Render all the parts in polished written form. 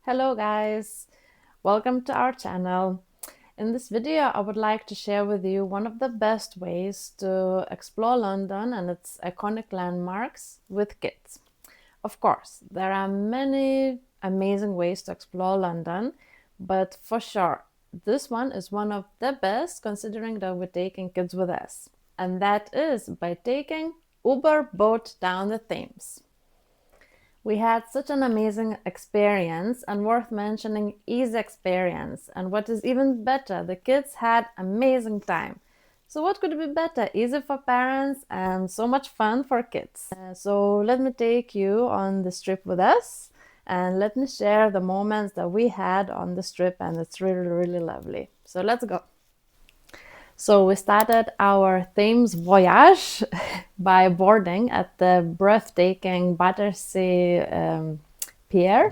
Hello guys, welcome to our channel. In this video I would like to share with you one of the best ways to explore London and its iconic landmarks with kids. Of course, there are many amazing ways to explore London, but for sure, this one is one of the best considering that we're taking kids with us. And that is by taking Uber boat down the Thames. We had such an amazing experience, and worth mentioning, easy experience. And what is even better, the kids had amazing time. So what could be better? Easy for parents and so much fun for kids. So let me take you on this trip with us and let me share the moments that we had on this trip, and it's really lovely. So let's go. So we started our Thames voyage by boarding at the breathtaking Battersea Pier.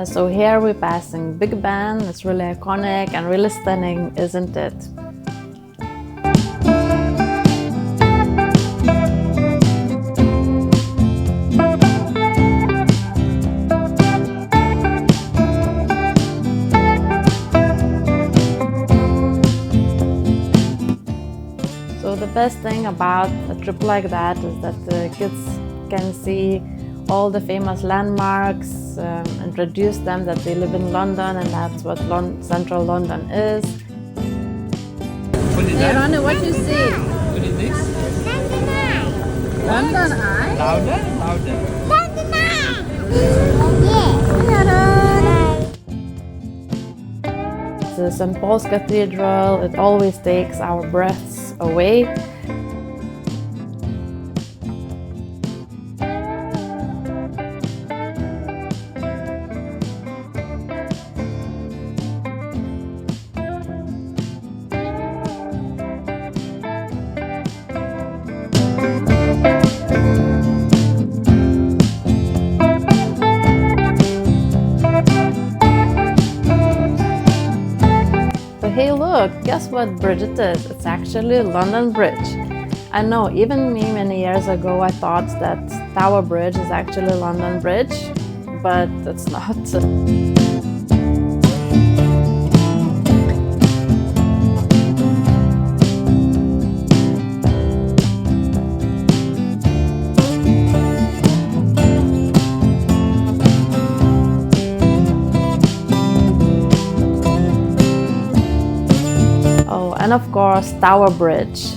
So here we're passing Big Ben. It's really iconic and really stunning, isn't it? So the best thing about a trip like that is that the kids can see all the famous landmarks, introduce them that they live in London and that's what central London is. What is Hey that? Ronnie, what you see? What is this? London Eye? Louder? Louder. The St. Paul's Cathedral, it always takes our breaths away. But hey look, guess what bridge it is? It's actually London Bridge. I know, even me many years ago I thought that Tower Bridge is actually London Bridge, but it's not. Oh, and of course, Tower Bridge.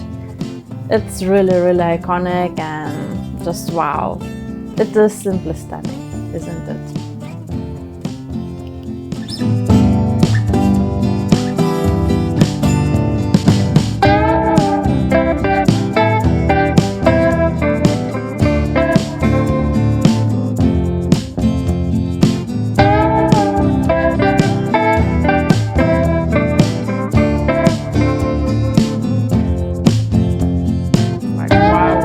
It's really iconic and just wow. It is simply stunning, isn't it? Like wow.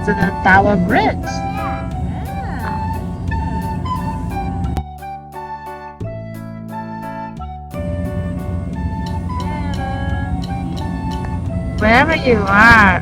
To the Tower Bridge. Wherever you are.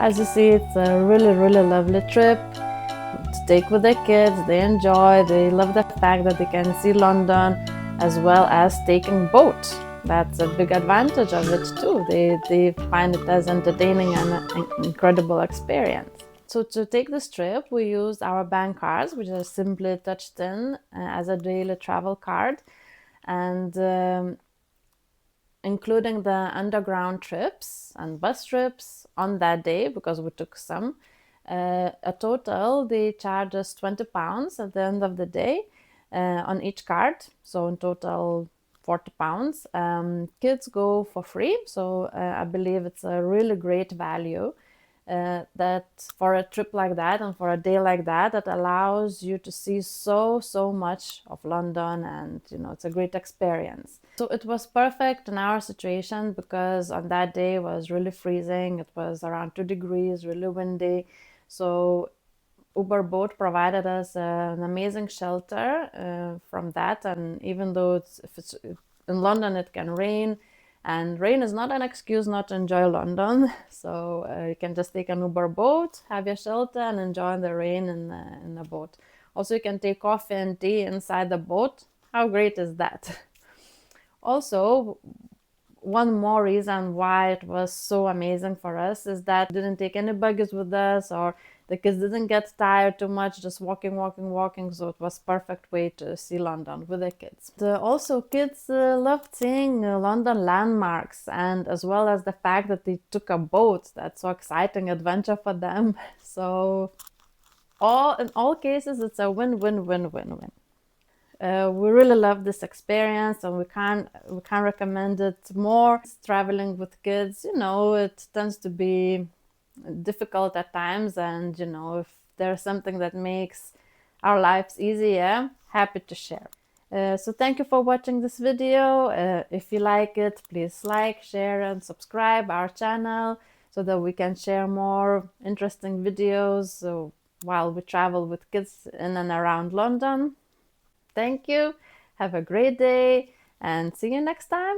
As you see, it's a really, really lovely trip to take with the kids. They enjoy, they love the fact that they can see London, as well as taking boat. That's a big advantage of it too. They find it as entertaining and an incredible experience. So to take this trip, we used our bank cards, which are simply touched in as a daily travel card, and including the underground trips and bus trips on that day, because we took some. A total, they charge us £20 at the end of the day on each card. So in total, £40. Kids go for free, so I believe it's a really great value. That for a trip like that and for a day like that, that allows you to see so much of London, and it's a great experience. So it was perfect in our situation because on that day it was really freezing. It was around 2 degrees, really windy. So Uber boat provided us an amazing shelter from that. And even though if it's in London, it can rain, and rain is not an excuse not to enjoy London. So you can just take an Uber boat, have your shelter, and enjoy the rain in the boat. Also, you can take coffee and tea inside the boat. How great is that? Also, one more reason why it was so amazing for us is that we didn't take any baggage with us, or the kids didn't get tired too much just walking. So it was perfect way to see London with the kids. Also, kids loved seeing London landmarks, and as well as the fact that they took a boat. That's so exciting adventure for them. So in all cases, it's a win-win-win-win-win. We really love this experience, and we can recommend it more. Traveling with kids, it tends to be difficult at times, and if there's something that makes our lives easier, happy to share. So thank you for watching this video. If you like it, please like, share, and subscribe our channel so that we can share more interesting videos while we travel with kids in and around London. Thank you. Have a great day, and see you next time.